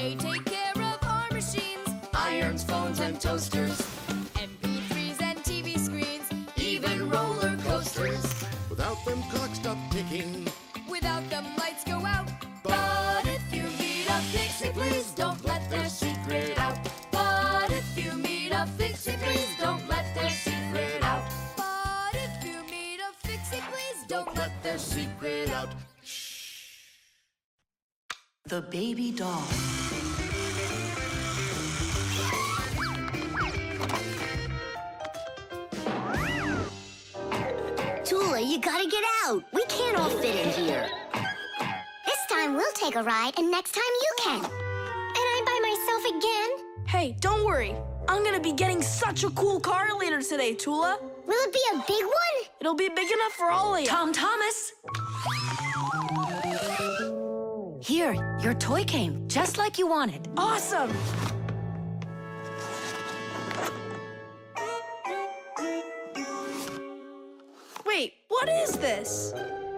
They take care of our machines, irons, phones, and toasters, MP3s and TV screens, even roller coasters. Without them, clocks stop ticking. Without them, lights go out. But if you meet a Fixie, please don't let their secret out. But if you meet a Fixie, please don't let their secret out. But if you meet a Fixie, please Don't let their secret out. The baby doll. Tula, you gotta get out. We can't all fit in here. This time we'll take a ride, and next time you can. And I'm by myself again? Hey, don't worry. I'm gonna be getting such a cool car later today, Tula. Will it be a big one? It'll be big enough for all of you. Tom Thomas! Here, your toy came, just like you wanted. Awesome! Wait, what is this?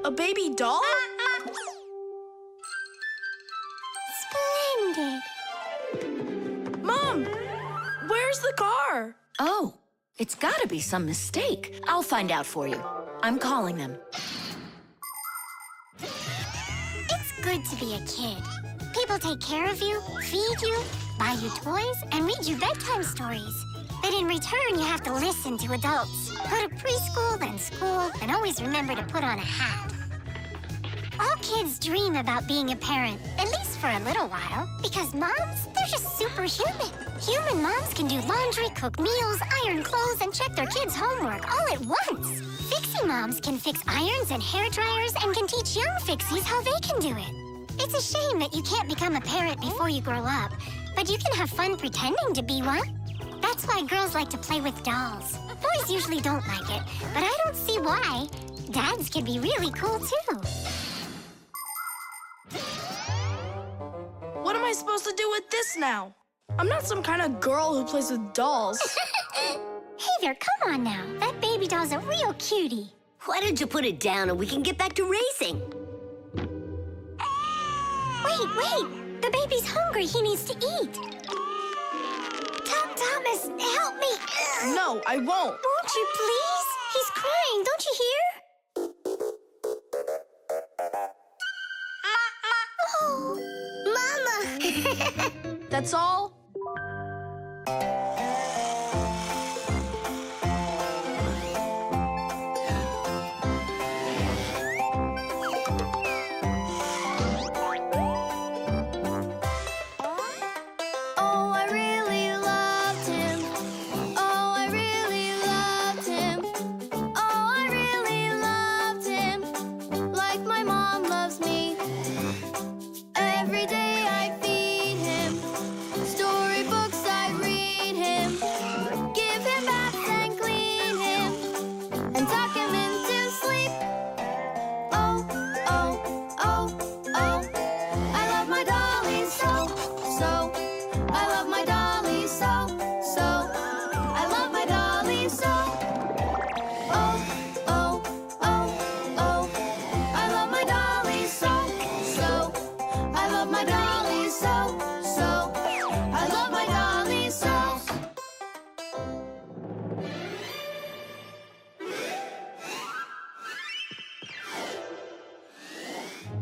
A baby doll? Splendid. Mom, where's the car? Oh, it's gotta be some mistake. I'll find out for you. I'm calling them. It's good to be a kid. People take care of you, feed you, buy you toys, and read you bedtime stories. But in return, you have to listen to adults. Go to preschool, then school, and always remember to put on a hat. All kids dream about being a parent, at least for a little while, because moms, they're just superhuman. Human moms can do laundry, cook meals, iron clothes, and check their kids' homework all at once. Fixie moms can fix irons and hair dryers and can teach young Fixies how they can do it. It's a shame that you can't become a parent before you grow up, but you can have fun pretending to be one. That's why girls like to play with dolls. Boys usually don't like it, but I don't see why. Dads can be really cool, too. What am I supposed to do with this now? I'm not some kind of girl who plays with dolls. Hey there, come on now. That baby doll's a real cutie. Why don't you put it down and we can get back to racing? Wait. The baby's hungry. He needs to eat. Tom Thomas, help me. No, I won't. Won't you please? He's crying. Don't you hear? Oh, Mama. That's all?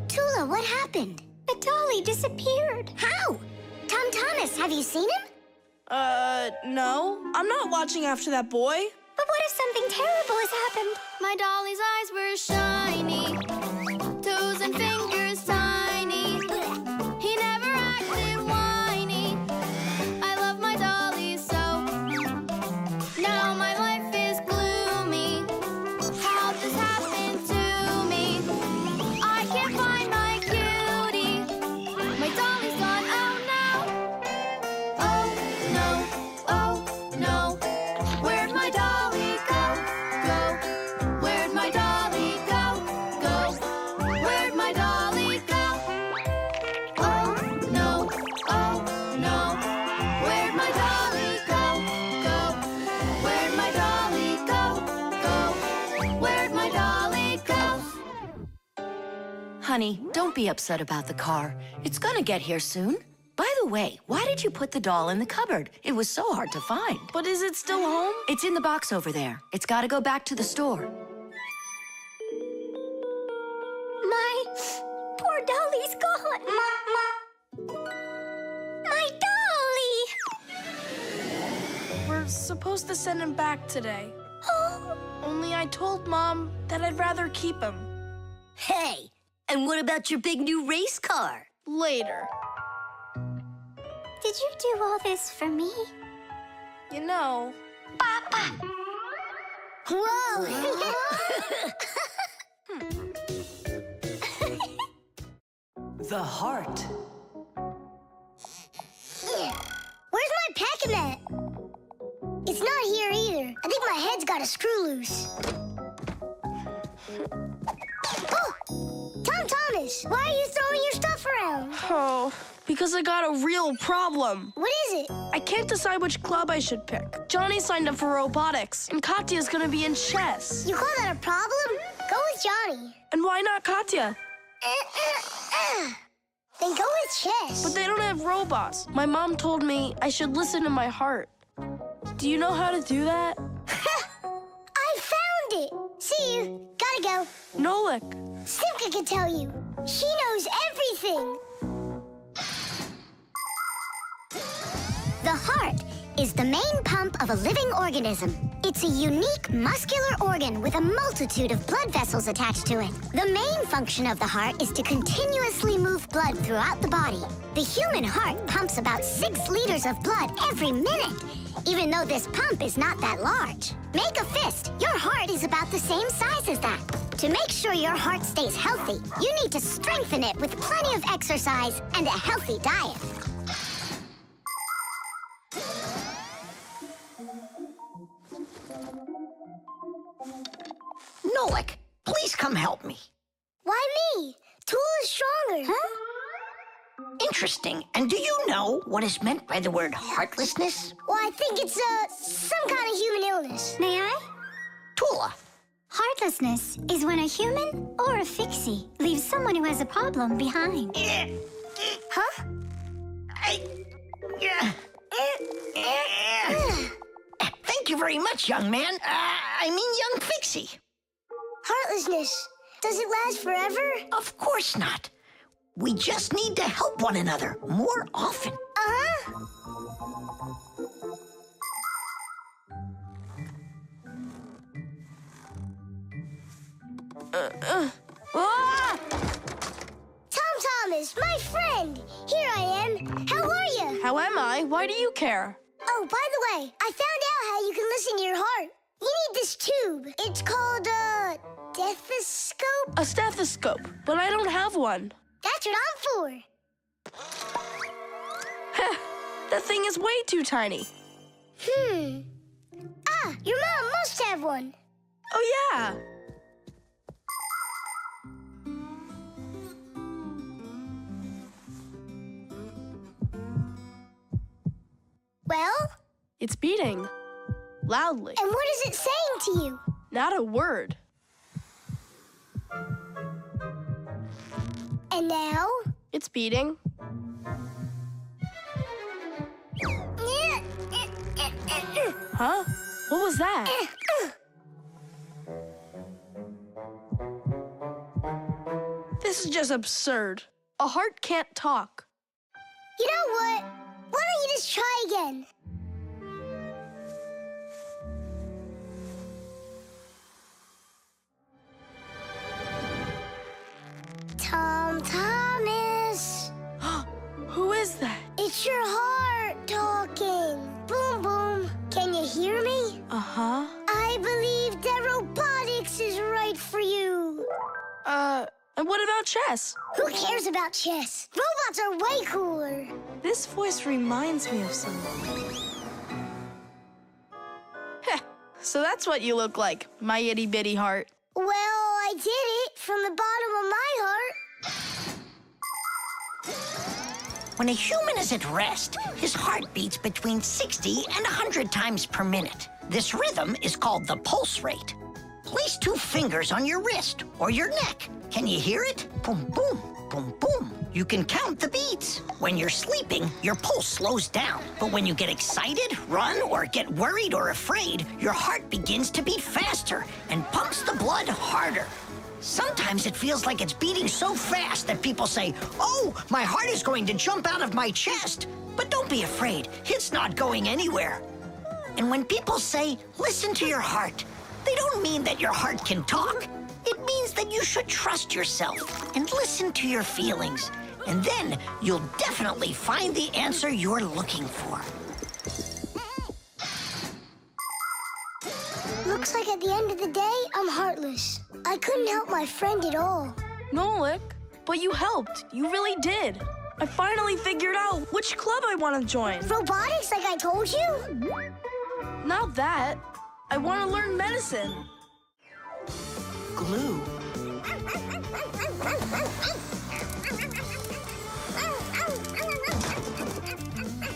Tula, what happened? The dolly disappeared. How? Tom Thomas, have you seen him? No. I'm not watching after that boy. But what if something terrible has happened? My dolly's eyes were shiny, toes and fingers tiny. He never acted whiny. I love my dolly so. Now my life is gloomy. How this happened to me? I can't find my cutie. My dolly's gone, oh no. Oh no, oh no. Where'd my dolly go? Where'd my dolly go? Where'd my dolly go? Oh no, oh no. Where'd my dolly go? Where'd my dolly go? Where'd my dolly go? Honey, don't be upset about the car. It's gonna get here soon. By the way, why did you put the doll in the cupboard? It was so hard to find. But is it still home? It's in the box over there. It's got to go back to the store. My poor dolly's gone. My dolly! We're supposed to send him back today. Only I told Mom that I'd rather keep him. Hey, and what about your big new race car? Later. Did you do all this for me? You know, Whoa! The heart. Where's my packing at? It's not here either. I think my head's got a screw loose. Oh! Tom Thomas, why are you throwing your stuff around? oh, because I got a real problem. What is it? I can't decide which club I should pick. Johnny signed up for robotics, and Katya's gonna be in chess. You call that a problem? Go with Johnny. And why not Katya? Then go with chess. But they don't have robots. My mom told me I should listen to my heart. Do you know how to do that? I found it. See you. Gotta go. Nolik. Simka can tell you. She knows everything. The heart is the main pump of a living organism. It's a unique muscular organ with a multitude of blood vessels attached to it. The main function of the heart is to continuously move blood throughout the body. The human heart pumps about 6 liters of blood every minute, even though this pump is not that large. Make a fist. Your heart is about the same size as that. To make sure your heart stays healthy, you need to strengthen it with plenty of exercise and a healthy diet. Nolik, please come help me. Why me? Tool is stronger. Huh? Interesting. And do you know what is meant by the word heartlessness? Well, I think it's some kind of human illness. May I? Tula. Heartlessness is when a human or a fixie leaves someone who has a problem behind. Huh? Thank you very much, young man. I mean, young Fixie. Heartlessness. Does it last forever? Of course not. We just need to help one another more often. Uh-huh. Tom Thomas, my friend. Here I am. How are you? How am I? Why do you care? Oh, by the way, I found out how you can listen to your heart. You need this tube. It's called a stethoscope. A stethoscope, but I don't have one. That's what I'm for. That thing is way too tiny. Your mom must have one. Oh, yeah. Well? It's beating. Loudly. And what is it saying to you? Not a word. And now? It's beating. Huh? What was that? This is just absurd. A heart can't talk. You know what? Why don't you just try again? Tom Thomas. Who is that? It's your heart talking. Boom, boom. Can you hear me? Uh-huh. I believe that robotics is right for you. And what about chess? Who cares about chess? Robots are way cooler. This voice reminds me of someone. Heh, so that's what you look like, my itty-bitty heart. Well, I did it from the bottom of my heart. When a human is at rest, his heart beats between 60 and 100 times per minute. This rhythm is called the pulse rate. Place 2 fingers on your wrist or your neck. Can you hear it? Boom, boom, boom, boom. You can count the beats. When you're sleeping, your pulse slows down. But when you get excited, run, or get worried or afraid, your heart begins to beat faster and pumps the blood harder. Sometimes it feels like it's beating so fast that people say, "Oh, my heart is going to jump out of my chest." But don't be afraid, it's not going anywhere. And when people say, "Listen to your heart," they don't mean that your heart can talk. It means that you should trust yourself and listen to your feelings. And then you'll definitely find the answer you're looking for. Looks like at the end of the day, I'm heartless. I couldn't help my friend at all. Nolik, but you helped. You really did. I finally figured out which club I want to join. Robotics, like I told you? Not that. I want to learn medicine. Glue.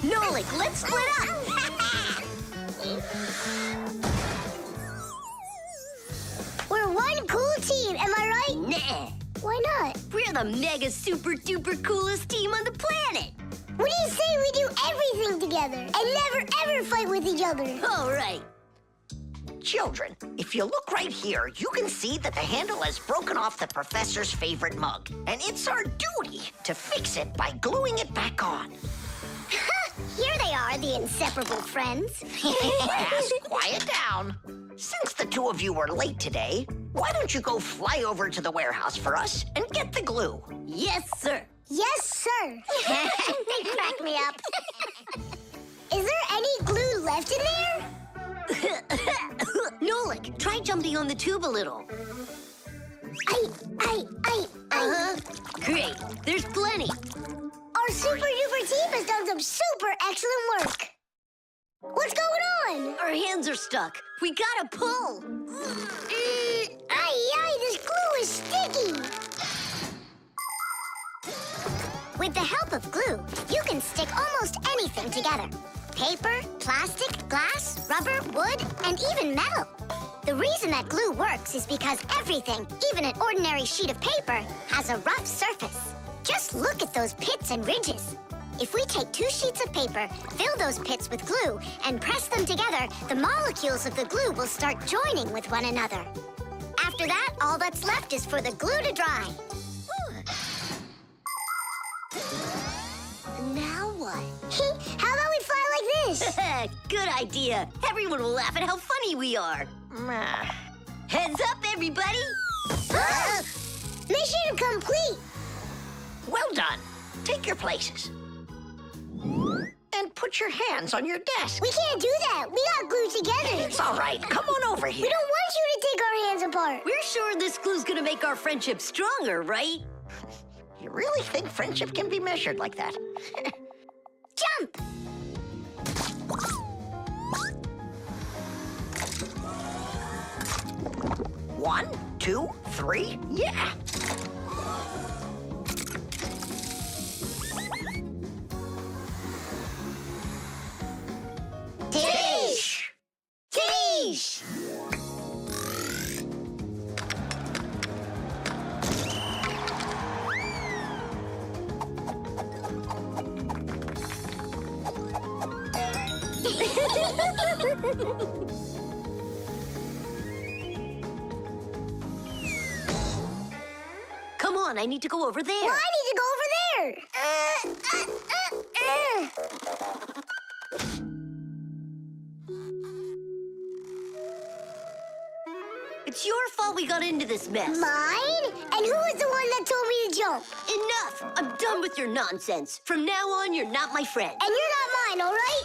Nolik, let's split up. We're one cool team, am I right? Nah, Why not? we're the mega super duper coolest team on the planet. What do you say we do everything together and never ever fight with each other? All right. Children, if you look right here, you can see that the handle has broken off the professor's favorite mug. And it's our duty to fix it by gluing it back on. Here they are, the inseparable friends. Class, quiet down. Since the two of you were late today, why don't you go fly over to the warehouse for us and get the glue? Yes, sir. Yes, sir. They crack me up. Is there any glue left in there? Nolik, try jumping on the tube a little. Great, there's plenty. Our super duper team has done some super excellent work. What's going on? Our hands are stuck. We gotta pull. This glue is sticky. With the help of glue, you can stick almost anything together. Paper, plastic, glass, rubber, wood, and even metal. The reason that glue works is because everything, even an ordinary sheet of paper, has a rough surface. Just look at those pits and ridges. If we take 2 sheets of paper, fill those pits with glue, and press them together, the molecules of the glue will start joining with one another. After that, all that's left is for the glue to dry. Now what? How about we fly like this? Good idea. Everyone will laugh at how funny we are. Heads up, everybody. Mission complete. Well done. Take your places. And put your hands on your desk. We can't do that. We got glued together. It's all right. Come on over here. We don't want you to take our hands apart. We're sure this glue's gonna make our friendship stronger, right? You really think friendship can be measured like that? Jump! 1, 2, 3, yeah! Tish! Tish! Come on, I need to go over there. Well, I need to go over there. It's your fault we got into this mess. Mine? And who was the one that told me to jump? Enough! I'm done with your nonsense. From now on, you're not my friend. And you're not mine, all right?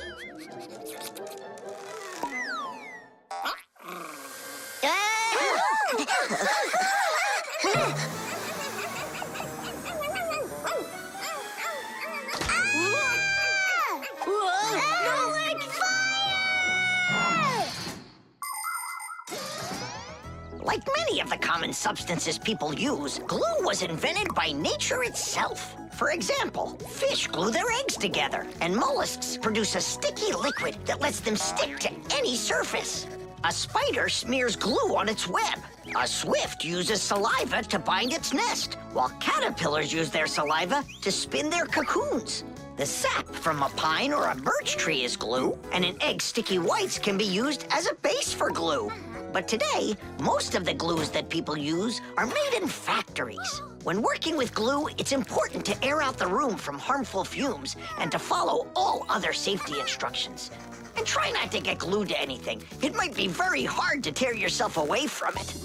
Like many of the common substances people use, glue was invented by nature itself. For example, fish glue their eggs together, and mollusks produce a sticky liquid that lets them stick to any surface. A spider smears glue on its web. A swift uses saliva to bind its nest, while caterpillars use their saliva to spin their cocoons. The sap from a pine or a birch tree is glue, and an egg's sticky whites can be used as a base for glue. But today, most of the glues that people use are made in factories. When working with glue, it's important to air out the room from harmful fumes and to follow all other safety instructions. And try not to get glued to anything. It might be very hard to tear yourself away from it.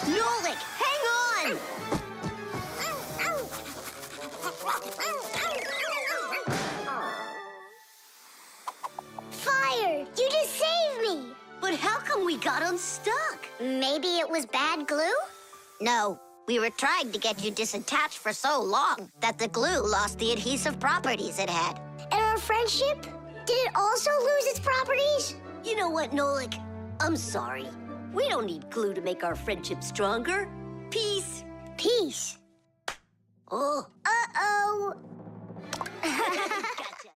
Nolik, hang on! Fire! You just saved me! But how come we got unstuck? Maybe it was bad glue? No, we were trying to get you disattached for so long that the glue lost the adhesive properties it had. And our friendship? Did it also lose its properties? You know what, Nolik? I'm sorry. We don't need glue to make our friendship stronger. Peace. Peace. Oh. Uh-oh. Gotcha.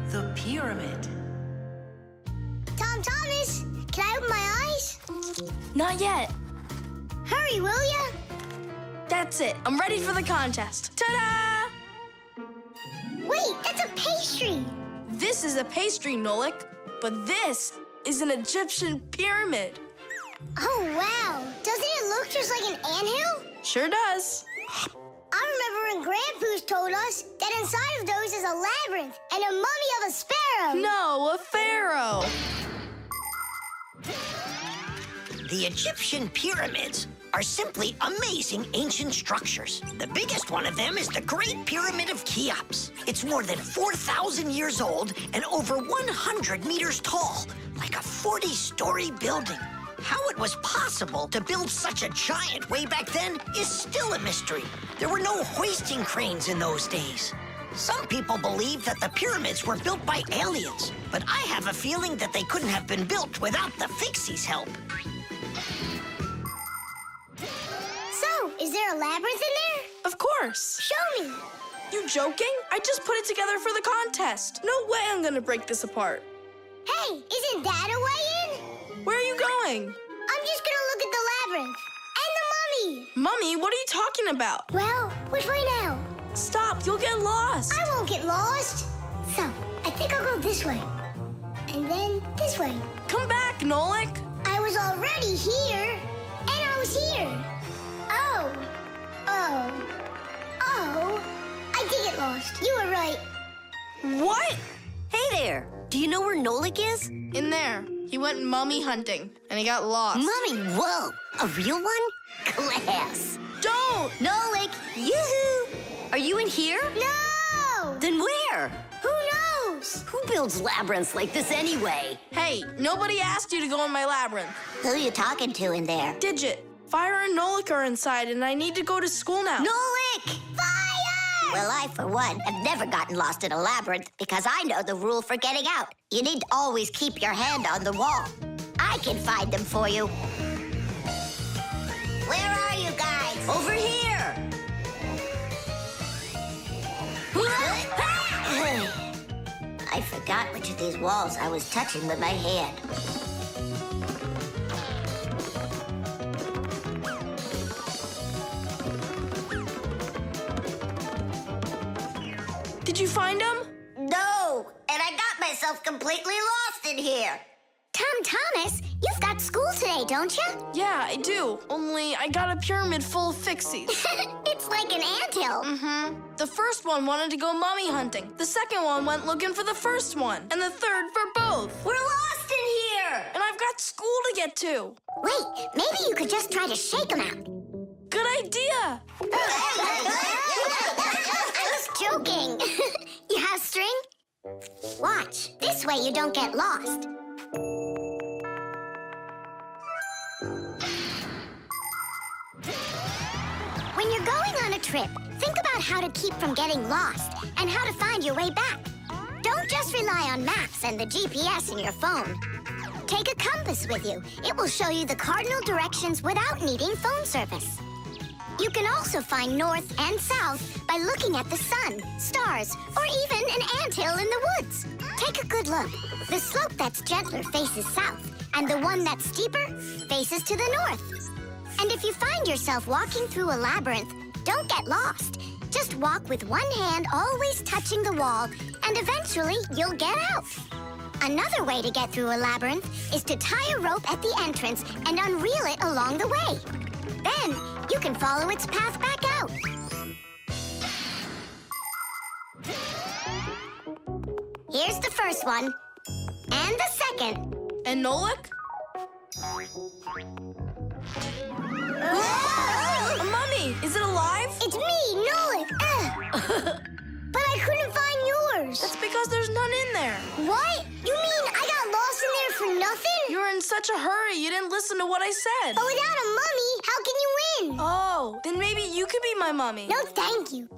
The pyramid. Tom Thomas, can I open my eyes? Not yet. Hurry, will ya? That's it. I'm ready for the contest. Ta-da! Wait, that's a pastry. This is a pastry, Nolik, but this is an Egyptian pyramid. Oh, wow. Doesn't it look just like an anthill? Sure does. I remember when Grandpa's told us that inside of those is a labyrinth and a mummy of a sparrow. No, a pharaoh. The Egyptian pyramids are simply amazing ancient structures. The biggest one of them is the Great Pyramid of Cheops. It's more than 4,000 years old and over 100 meters tall, like a 40-story building. How it was possible to build such a giant way back then is still a mystery. There were no hoisting cranes in those days. Some people believe that the pyramids were built by aliens, but I have a feeling that they couldn't have been built without the Fixies' help. So, is there a labyrinth in there? Of course. Show me. You joking? I just put it together for the contest. No way I'm gonna break this apart. Hey, isn't that a way in? Where are you going? I'm just gonna look at the labyrinth. And the mummy. Mummy, what are you talking about? Well, which way now? Stop, you'll get lost. I won't get lost. So, I think I'll go this way. And then this way. Come back, Nolik. I was already here. And I was here. Oh. I did get lost. You were right. What? Hey there. Do you know where Nolik is? In there. He went mummy hunting, and he got lost. Mummy, whoa. A real one? Class. Don't! Nolik, yoo-hoo. Are you in here? No! Then where? Who knows? Who builds labyrinths like this anyway? Hey, nobody asked you to go in my labyrinth. Who you talking to in there? Digit, Fire and Nolik are inside, and I need to go to school now. Nolik! Fire! Well, I, for one, have never gotten lost in a labyrinth because I know the rule for getting out. You need to always keep your hand on the wall. I can find them for you. Where are you guys? Over here! I forgot which of these walls I was touching with my hand. Did you find him? No, and I got myself completely lost in here. Tom Thomas, you've got school today, don't you? Yeah, I do. Only I got a pyramid full of Fixies. It's like an anthill. The first one wanted to go mummy hunting. The second one went looking for the first one. And the third for both. We're lost in here. And I've got school to get to. Wait, maybe you could just try to shake them out. Good idea. I was joking. You have string? Watch. This way you don't get lost. When you're going on a trip, think about how to keep from getting lost and how to find your way back. Don't just rely on maps and the GPS in your phone. Take a compass with you. It will show you the cardinal directions without needing phone service. You can also find north and south by looking at the sun, stars, or even an anthill in the woods. Take a good look. The slope that's gentler faces south, and the one that's steeper faces to the north. And if you find yourself walking through a labyrinth, don't get lost. Just walk with one hand always touching the wall, and eventually you'll get out. Another way to get through a labyrinth is to tie a rope at the entrance and unreel it along the way. Then you can follow its path back out. Here's the first one, and the second. And Nolik? A mummy! Is it alive? It's me, Nolik. But I couldn't find yours. That's because there's none in there. What? You mean I got lost in there for nothing? You were in such a hurry, you didn't listen to what I said. But without a mummy, how can you win? Oh, then maybe you could be my mummy. No, thank you.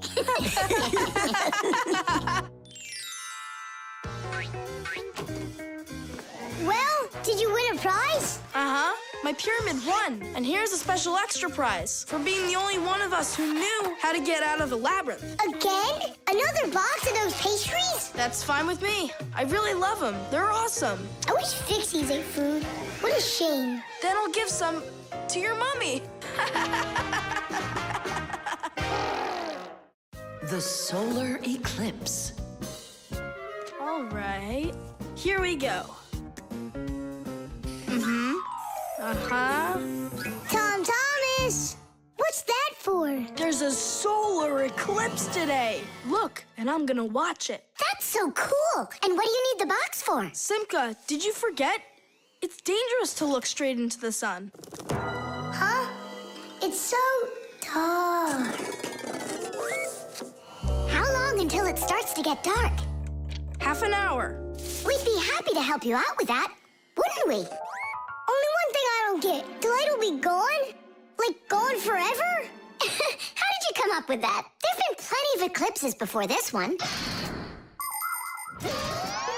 Well, did you win a prize? Uh-huh. My pyramid won. And here's a special extra prize for being the only one of us who knew how to get out of the labyrinth. Again? Another box of those pastries? That's fine with me. I really love them. They're awesome. I wish Fixies ate food. What a shame. Then I'll give some to your mummy. The Solar Eclipse. All right. Here we go. Uh-huh. Tom Thomas! What's that for? There's a solar eclipse today. Look, and I'm gonna watch it. That's so cool. And what do you need the box for? Simka, did you forget? It's dangerous to look straight into the sun. Huh? It's so dark. How long until it starts to get dark? Half an hour. We'd be happy to help you out with that, wouldn't we? Only one thing I don't get. The light will be gone? Like, gone forever? How did you come up with that? There've been plenty of eclipses before this one.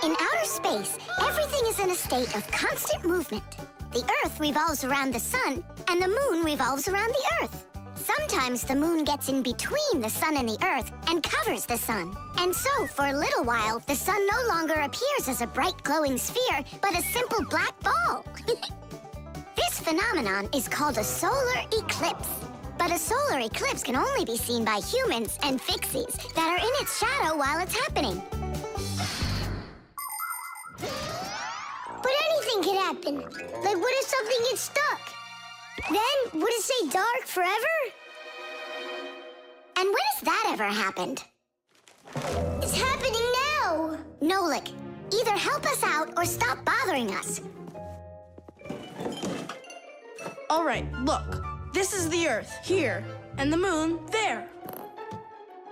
In outer space, everything is in a state of constant movement. The Earth revolves around the sun, and the moon revolves around the Earth. Sometimes the moon gets in between the sun and the Earth and covers the sun. And so, for a little while, the sun no longer appears as a bright glowing sphere, but a simple black ball. This phenomenon is called a solar eclipse. But a solar eclipse can only be seen by humans and Fixies that are in its shadow while it's happening. But anything can happen. Like, what if something gets stuck? Then, would it stay dark forever? And when has that ever happened? It's happening now! Nolik, either help us out or stop bothering us. All right, look. This is the Earth, here, and the moon, there.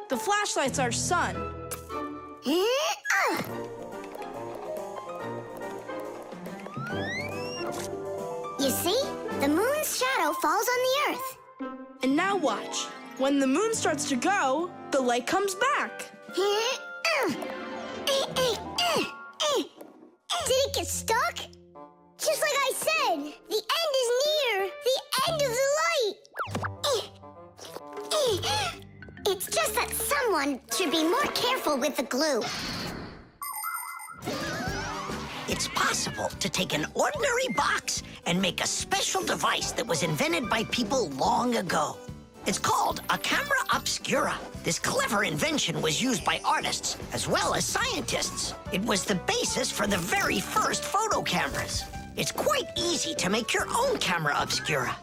The flashlight's our sun. You see? The moon's shadow falls on the Earth. And now watch. When the moon starts to go, the light comes back. Did it get stuck? Just like I said, the end is near. The end of the light. It's just that someone should be more careful with the glue. It's possible to take an ordinary box and make a special device that was invented by people long ago. It's called a camera obscura. This clever invention was used by artists as well as scientists. It was the basis for the very first photo cameras. It's quite easy to make your own camera obscura.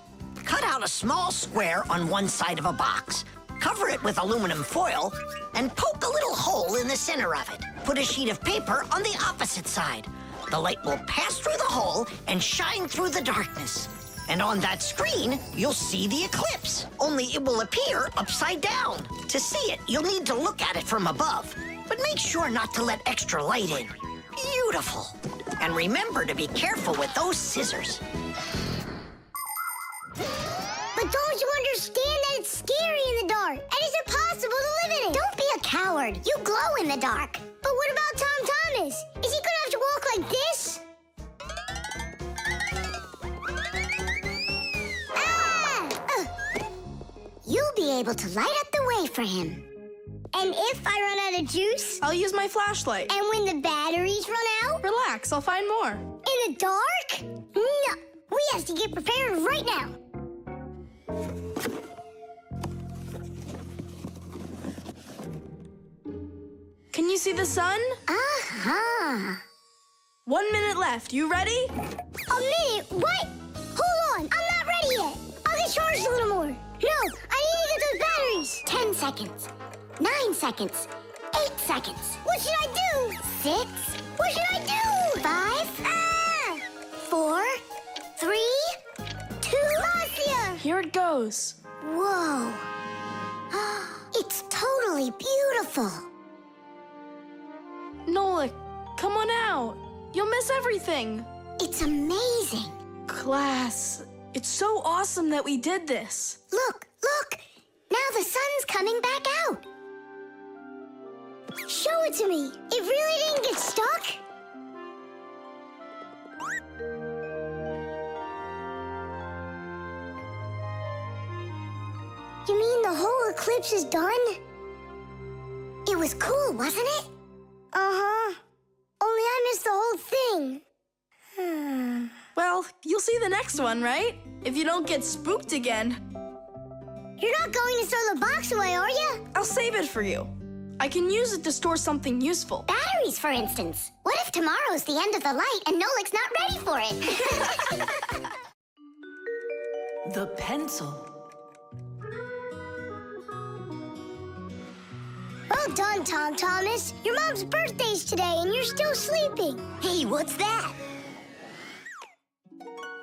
Cut out a small square on one side of a box, cover it with aluminum foil, and poke a little hole in the center of it. Put a sheet of paper on the opposite side. The light will pass through the hole and shine through the darkness. And on that screen, you'll see the eclipse, only it will appear upside down. To see it, you'll need to look at it from above, but make sure not to let extra light in. Beautiful. And remember to be careful with those scissors. But don't you understand that it's scary in the dark? And it's impossible to live in it. Don't be a coward. You glow in the dark. But what about Tom Thomas? Is he gonna have to walk like this? Ah! You be able to light up the way for him. And if I run out of juice? I'll use my flashlight. And when the batteries run out? Relax, I'll find more. In the dark? No, we have to get prepared right now. Can you see the sun? Uh-huh. 1 minute left. You ready? A minute? What? Hold on, I'm not ready yet. I'll get charged a little more. No, I need to get those batteries. 10 seconds. 9 seconds. 8 seconds. What should I do? 6. What should I do? 5. 4. 3. 2. Marcia! Here it goes. Whoa. It's totally beautiful. Nolik, come on out. You'll miss everything. It's amazing. Class, it's so awesome that we did this. Look, look. Now the sun's coming back out. Show it to me. It really didn't get stuck? You mean the whole eclipse is done? It was cool, wasn't it? Uh-huh. Only I missed the whole thing. Well, you'll see the next one, right? If you don't get spooked again. You're not going to throw the box away, are you? I'll save it for you. I can use it to store something useful. Batteries, for instance. What if tomorrow's the end of the light and Nolik's not ready for it? The pencil. Well done, Tom Thomas. Your mom's birthday's today and you're still sleeping. Hey, what's that?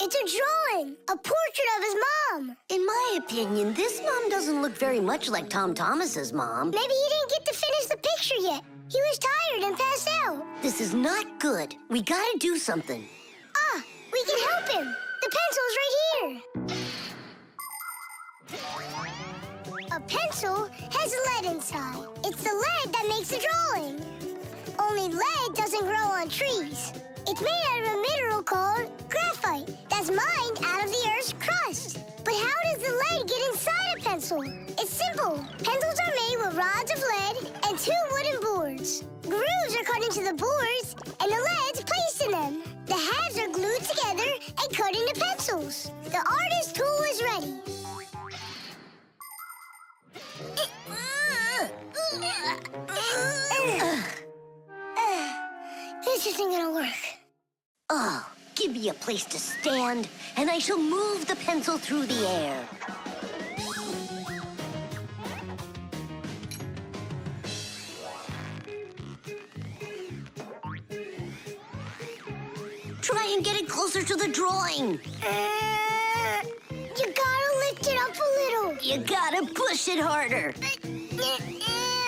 It's a drawing, a portrait of his mom. In my opinion, this mom doesn't look very much like Tom Thomas's mom. Maybe he didn't get to finish the picture yet. He was tired and passed out. This is not good. We gotta do something. Ah, we can help him. The pencil's right here. A pencil has lead inside. It's the lead that makes the drawing. Only lead doesn't grow on trees. It's made out of a mineral called graphite that's mined out of the Earth's crust. But how does the lead get inside a pencil? It's simple. Pencils are made with rods of lead and 2 wooden boards. Grooves are cut into the boards, and the lead's placed in them. The halves are glued together and cut into pencils. The artist's tool is ready. This isn't gonna work. Oh, give me a place to stand, and I shall move the pencil through the air. Try and get it closer to the drawing. You gotta lift it up a little. You gotta push it harder.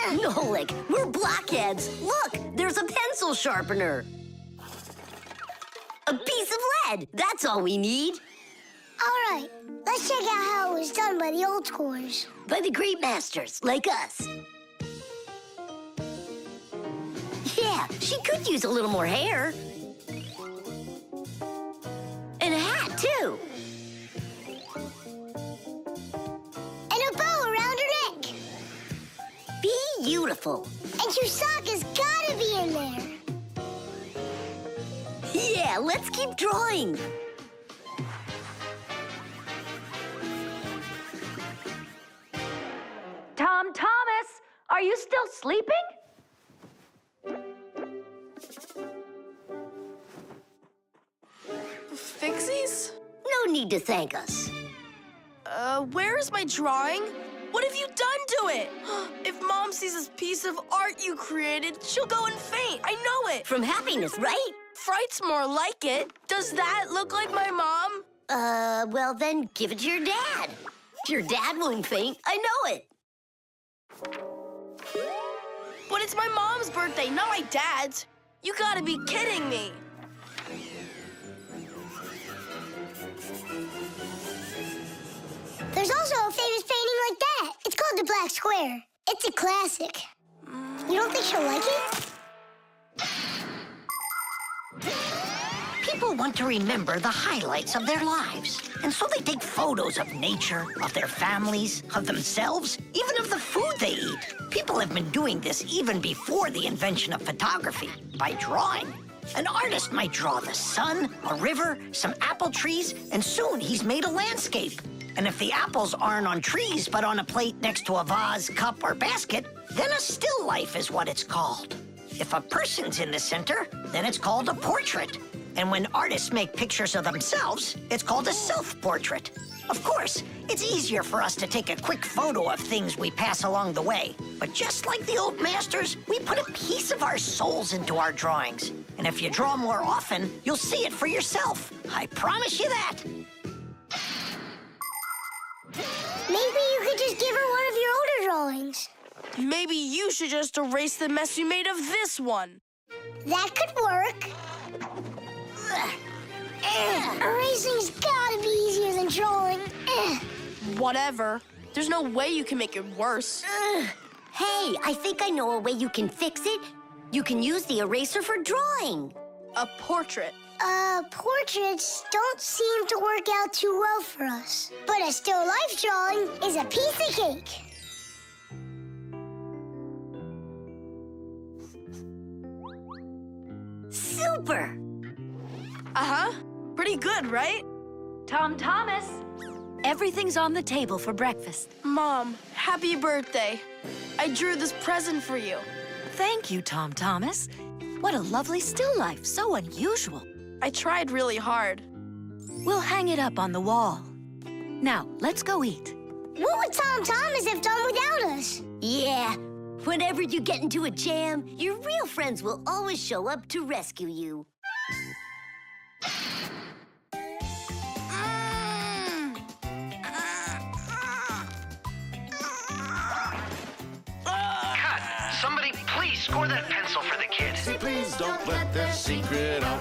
Nolik, we're blockheads. Look, there's a pencil sharpener. A piece of lead. That's all we need. All right, let's check out how it was done by the old scores. By the great masters, like us. Yeah, she could use a little more hair. And a hat, too. And a bow around her neck. Beautiful. And your sock has gotta be in there. Yeah, let's keep drawing. Tom Thomas, are you still sleeping? Fixies? No need to thank us. Where is my drawing? What have you done to it? If Mom sees this piece of art you created, she'll go and faint. I know it. From happiness, right? Fright's more like it. Does that look like my mom? Well then give it to your dad. Your dad won't faint, I know it. But it's my mom's birthday, not my dad's. You gotta be kidding me. There's also a famous painting like that. It's called the Black Square. It's a classic. You don't think she'll like it? People People want to remember the highlights of their lives. And so they take photos of nature, of their families, of themselves, even of the food they eat. People have been doing this even before the invention of photography, by drawing. An artist might draw the sun, a river, some apple trees, and soon he's made a landscape. And if the apples aren't on trees but on a plate next to a vase, cup, or basket, then a still life is what it's called. If a person's in the center, then it's called a portrait. And when artists make pictures of themselves, it's called a self-portrait. Of course, it's easier for us to take a quick photo of things we pass along the way. But just like the old masters, we put a piece of our souls into our drawings. And if you draw more often, you'll see it for yourself. I promise you that. Maybe you could just give her one of your older drawings. Maybe you should just erase the mess you made of this one. That could work. Erasing's gotta be easier than drawing. Whatever. There's no way you can make it worse. Hey, I think I know a way you can fix it. You can use the eraser for drawing. A portrait. Portraits don't seem to work out too well for us. But a still life drawing is a piece of cake. Super! Uh-huh. Pretty good, right? Tom Thomas, everything's on the table for breakfast. Mom, happy birthday. I drew this present for you. Thank you, Tom Thomas. What a lovely still life, so unusual. I tried really hard. We'll hang it up on the wall. Now, let's go eat. What would Tom Thomas have done without us? Yeah, whenever you get into a jam, your real friends will always show up to rescue you. Cut! Somebody please score that pencil for the kid. Please don't let their secret out.